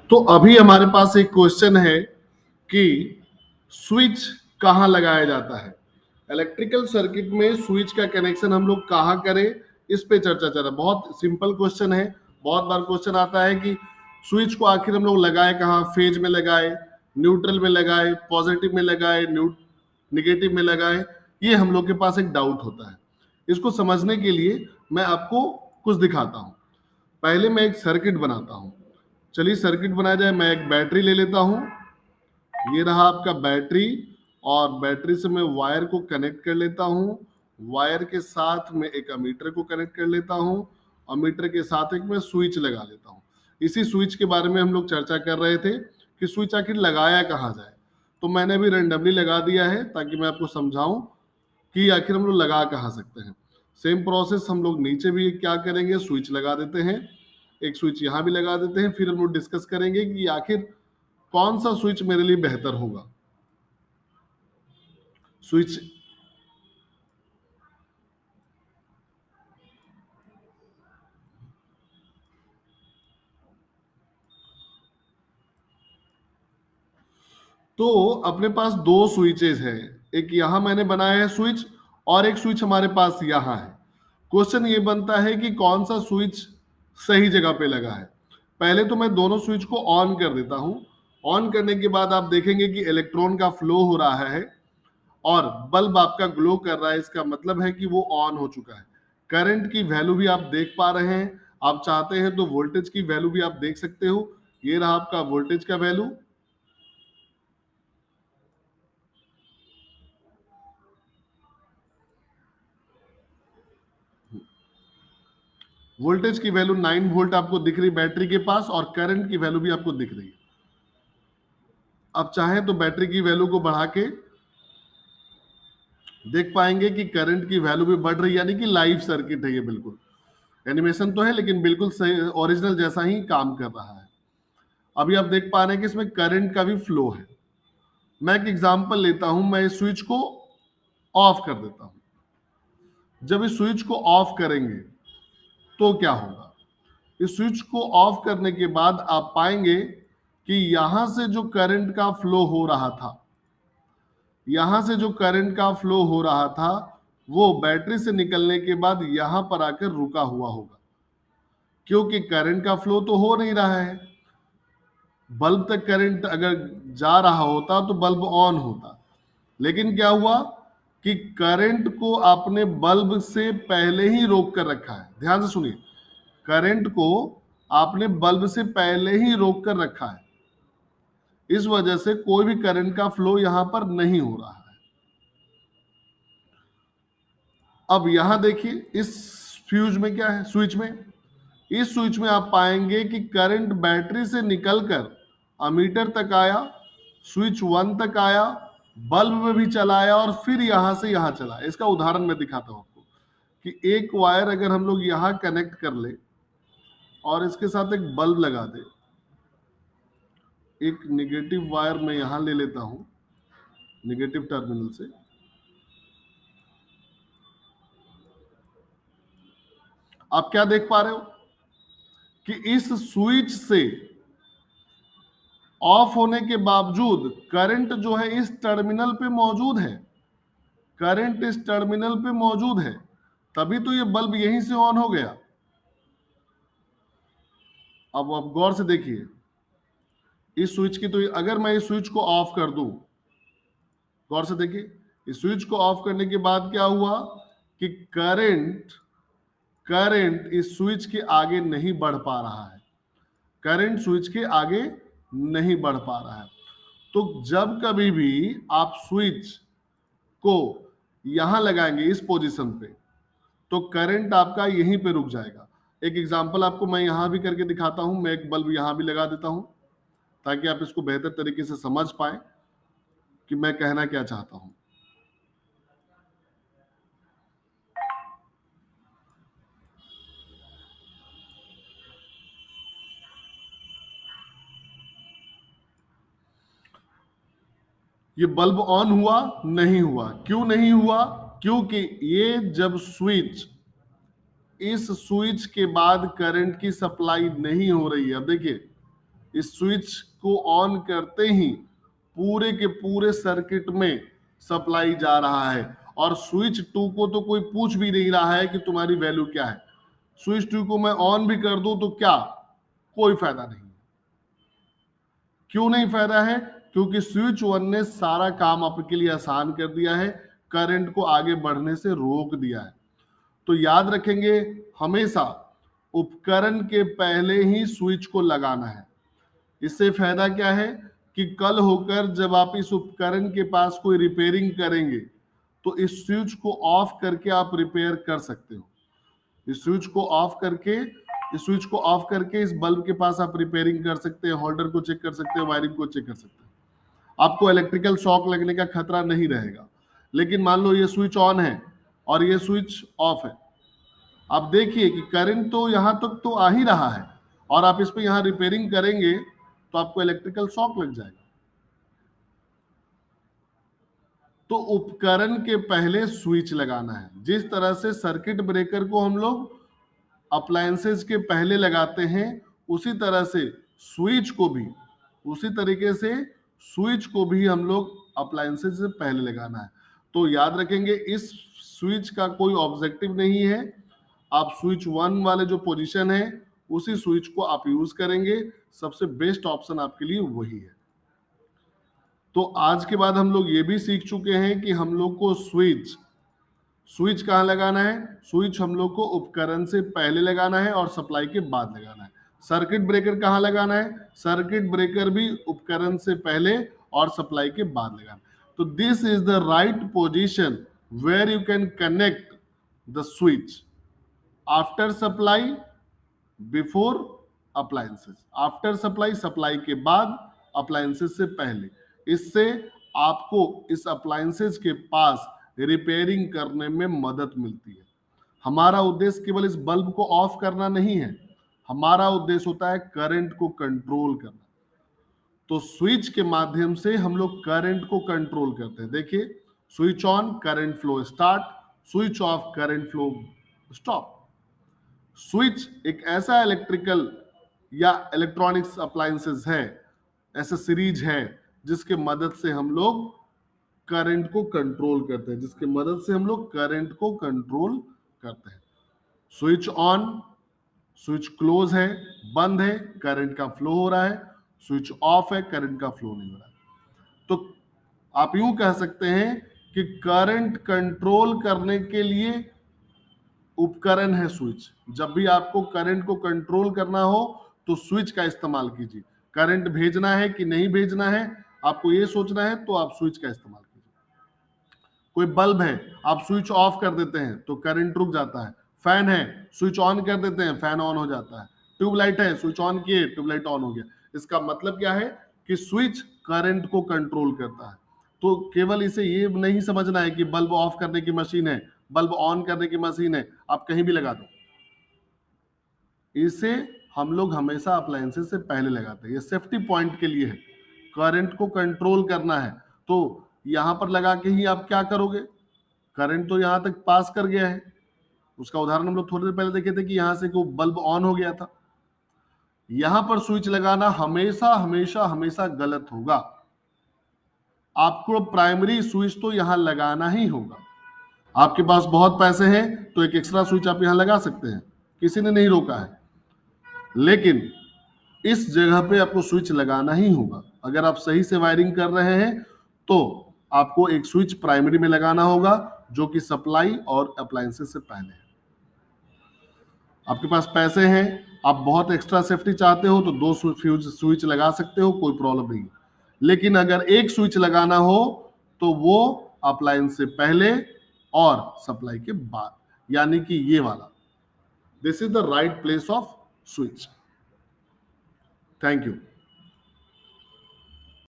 तो अभी हमारे पास एक क्वेश्चन है कि स्विच कहाँ लगाया जाता है। इलेक्ट्रिकल सर्किट में स्विच का कनेक्शन हम लोग कहाँ करें, इस पे चर्चा चल रहा है। बहुत सिंपल क्वेश्चन है। बहुत बार क्वेश्चन आता है कि स्विच को आखिर हम लोग लगाए कहाँ, फेज में लगाए, न्यूट्रल में लगाए, पॉजिटिव में लगाए, निगेटिव में लगाए। ये हम लोग के पास एक डाउट होता है। इसको समझने के लिए मैं आपको कुछ दिखाता हूँ। पहले मैं एक सर्किट बनाता हूँ। चलिए सर्किट बनाया जाए। मैं एक बैटरी ले लेता हूँ। ये रहा आपका बैटरी, और बैटरी से मैं वायर को कनेक्ट कर लेता हूँ। वायर के साथ में एक अमीटर को कनेक्ट कर लेता हूँ। अमीटर के साथ एक मैं स्विच लगा लेता हूँ। इसी स्विच के बारे में हम लोग चर्चा कर रहे थे कि स्विच आखिर लगाया कहाँ जाए। तो मैंने अभी रेंडमली लगा दिया है ताकि मैं आपको समझाऊं कि आखिर हम लोग लगा कहाँ सकते हैं। सेम प्रोसेस हम लोग नीचे भी क्या करेंगे, स्विच लगा देते हैं। एक स्विच यहाँ भी लगा देते हैं। फिर हम लोग डिस्कस करेंगे कि आखिर कौन सा स्विच मेरे लिए बेहतर होगा। स्विच तो अपने पास दो स्विचेस हैं। एक यहाँ मैंने बनाया है स्विच, और एक स्विच हमारे पास यहाँ है। क्वेश्चन ये बनता है कि कौन सा स्विच सही जगह पे लगा है। पहले तो मैं दोनों स्विच को ऑन कर देता हूँ। ऑन करने के बाद आप देखेंगे कि इलेक्ट्रॉन का फ्लो हो रहा है और बल्ब आपका ग्लो कर रहा है। इसका मतलब है कि वो ऑन हो चुका है। करंट की वैल्यू भी आप देख पा रहे हैं। आप चाहते हैं तो वोल्टेज की वैल्यू भी आप देख सकते हो। ये रहा आपका वोल्टेज का वैल्यू। वोल्टेज की वैल्यू 9 वोल्ट आपको दिख रही बैटरी के पास, और करंट की वैल्यू भी आपको दिख रही है। आप चाहें तो बैटरी की वैल्यू को बढ़ा के देख पाएंगे कि करंट की वैल्यू भी बढ़ रही है, यानी कि लाइव सर्किट है। ये बिल्कुल एनिमेशन तो है लेकिन बिल्कुल सही ओरिजिनल जैसा ही काम कर रहा है। अभी आप देख पा रहे हैं कि इसमें करंट का भी फ्लो है। मैं एक एग्जांपल लेता हूं। मैं इस स्विच को ऑफ कर देता हूं। जब इस स्विच को ऑफ करेंगे तो क्या होगा। इस स्विच को ऑफ करने के बाद आप पाएंगे कि यहां से जो करंट का फ्लो हो रहा था, यहां से जो करंट का फ्लो हो रहा था, वो बैटरी से निकलने के बाद यहां पर आकर रुका हुआ होगा, क्योंकि करंट का फ्लो तो हो नहीं रहा है। बल्ब तक करंट अगर जा रहा होता तो बल्ब ऑन होता। लेकिन क्या हुआ कि करंट को आपने बल्ब से पहले ही रोक कर रखा है। ध्यान से सुनिए, करंट को आपने बल्ब से पहले ही रोक कर रखा है। इस वजह से कोई भी करंट का फ्लो यहां पर नहीं हो रहा है। अब यहां देखिए इस फ्यूज में क्या है, स्विच में। इस स्विच में आप पाएंगे कि करंट बैटरी से निकलकर अमीटर तक आया, स्विच 1 तक आया, बल्ब में भी चलाया, और फिर यहां से यहां चला। इसका उदाहरण मैं दिखाता हूं आपको कि एक वायर अगर हम लोग यहां कनेक्ट कर ले और इसके साथ एक बल्ब लगा दे। एक निगेटिव वायर मैं यहां ले लेता हूं, निगेटिव टर्मिनल से। आप क्या देख पा रहे हो कि इस स्विच से ऑफ होने के बावजूद करंट जो है इस टर्मिनल पे मौजूद है। करंट इस टर्मिनल पे मौजूद है, तभी तो ये बल्ब यहीं से ऑन हो गया। अब आप गौर से देखिए इस स्विच की, तो अगर मैं इस स्विच को ऑफ कर दूं, गौर से देखिए इस स्विच को ऑफ करने के बाद क्या हुआ कि करंट करंट इस स्विच के आगे नहीं बढ़ पा रहा है। करंट स्विच के आगे नहीं बढ़ पा रहा है। तो जब कभी भी आप स्विच को यहां लगाएंगे इस पोजीशन पे, तो करंट आपका यहीं पे रुक जाएगा। एक एग्जांपल आपको मैं यहां भी करके दिखाता हूं। मैं एक बल्ब यहां भी लगा देता हूं ताकि आप इसको बेहतर तरीके से समझ पाए कि मैं कहना क्या चाहता हूं। ये बल्ब ऑन हुआ नहीं हुआ, क्यों नहीं हुआ? क्योंकि ये जब स्विच, इस स्विच के बाद करंट की सप्लाई नहीं हो रही है। अब देखिए इस स्विच को ऑन करते ही पूरे के पूरे सर्किट में सप्लाई जा रहा है, और स्विच 2 को तो कोई पूछ भी नहीं रहा है कि तुम्हारी वैल्यू क्या है। स्विच 2 को मैं ऑन भी कर दूं तो क्या, कोई फायदा नहीं। क्यों नहीं फायदा है? क्योंकि स्विच 1 ने सारा काम आपके लिए आसान कर दिया है, करंट को आगे बढ़ने से रोक दिया है। तो याद रखेंगे, हमेशा उपकरण के पहले ही स्विच को लगाना है। इससे फायदा क्या है कि कल होकर जब आप इस उपकरण के पास कोई रिपेयरिंग करेंगे तो इस स्विच को ऑफ करके आप रिपेयर कर सकते हो। इस स्विच को ऑफ करके इस बल्ब के पास आप रिपेयरिंग कर सकते हैं, होल्डर को चेक कर सकते हैं, वायरिंग को चेक कर सकते हैं। आपको इलेक्ट्रिकल शॉक लगने का खतरा नहीं रहेगा। लेकिन मान लो ये स्विच ऑन है और ये स्विच ऑफ है, आप देखिए कि करंट तो यहां तक तो आ ही रहा है, और आप इस पे यहां रिपेयरिंग करेंगे तो आपको इलेक्ट्रिकल शॉक लग जाएगा। तो उपकरण के पहले स्विच लगाना है। जिस तरह से सर्किट ब्रेकर को हम लोग अप्लायंसेस के पहले लगाते हैं, उसी तरह से स्विच को भी उसी तरीके से स्विच को भी हम लोग अप्लायंसेस से पहले लगाना है। तो याद रखेंगे, इस स्विच का कोई ऑब्जेक्टिव नहीं है। आप स्विच 1 वाले जो पोजीशन है उसी स्विच को आप यूज करेंगे, सबसे बेस्ट ऑप्शन आपके लिए वही है। तो आज के बाद हम लोग ये भी सीख चुके हैं कि हम लोग को स्विच कहाँ लगाना है। स्विच हम लोग को उपकरण से पहले लगाना है और सप्लाई के बाद लगाना है। सर्किट ब्रेकर कहाँ लगाना है? सर्किट ब्रेकर भी उपकरण से पहले और सप्लाई के बाद लगाना है। तो this is the right position where you can connect the switch after supply, before appliances. After supply, supply के बाद, अप्लायंसेस से पहले। इससे आपको इस अप्लायंसेस के पास रिपेयरिंग करने में मदद मिलती है। हमारा उद्देश्य केवल इस बल्ब को ऑफ करना नहीं है, हमारा उद्देश्य होता है करंट को कंट्रोल करना। तो स्विच के माध्यम से हम लोग करंट को कंट्रोल करते हैं। देखिए, switch on, current flow start, switch off, current flow stop. Switch एक ऐसा इलेक्ट्रिकल या इलेक्ट्रॉनिक्स अप्लायंसेस है, ऐसा सीरीज है जिसके मदद से हम लोग करंट को कंट्रोल करते हैं, स्विच ऑन, स्विच क्लोज है, बंद है, करंट का फ्लो हो रहा है। स्विच ऑफ है, करंट का फ्लो नहीं हो रहा है। तो आप यूं कह सकते हैं कि करंट कंट्रोल करने के लिए उपकरण है स्विच। जब भी आपको करंट को कंट्रोल करना हो तो स्विच का इस्तेमाल कीजिए। करंट भेजना है कि नहीं भेजना है, आपको ये सोचना है तो आप स्विच का इस्तेमाल कीजिए। कोई बल्ब है, आप स्विच ऑफ कर देते हैं तो करंट रुक जाता है। फैन है, स्विच ऑन कर देते हैं, फैन ऑन हो जाता है। ट्यूबलाइट है, स्विच ऑन किए, ट्यूबलाइट ऑन हो गया। इसका मतलब क्या है कि स्विच करंट को कंट्रोल करता है। तो केवल इसे ये नहीं समझना है कि बल्ब ऑफ करने की मशीन है, बल्ब ऑन करने की मशीन है, आप कहीं भी लगा दो। इसे हम लोग हमेशा अप्लायंसेस से पहले लगाते हैं। ये सेफ्टी पॉइंट के लिए है, करंट को कंट्रोल करना है। तो यहां पर लगा के ही आप क्या करोगे? करंट तो यहां तक पास कर गया है। उसका उदाहरण हम लोग थोड़ी देर पहले देखे थे कि यहां से को बल्ब ऑन हो गया था। यहां पर स्विच लगाना हमेशा हमेशा हमेशा गलत होगा। आपको प्राइमरी स्विच तो यहां लगाना ही होगा। आपके पास बहुत पैसे हैं तो एक एक्स्ट्रा स्विच आप यहां लगा सकते हैं, किसी ने नहीं रोका है। लेकिन इस जगह पे आपको स्विच लगाना ही होगा। अगर आप सही से वायरिंग कर रहे हैं तो आपको एक स्विच प्राइमरी में लगाना होगा जो कि सप्लाई और अप्लायंसेस से पहले है। आपके पास पैसे हैं, आप बहुत एक्स्ट्रा सेफ्टी चाहते हो तो 2 स्विच लगा सकते हो, कोई प्रॉब्लम नहीं। लेकिन अगर एक स्विच लगाना हो तो वो अप्लायंस से पहले और सप्लाई के बाद, यानी कि ये वाला। This is the right place off switch. Thank you.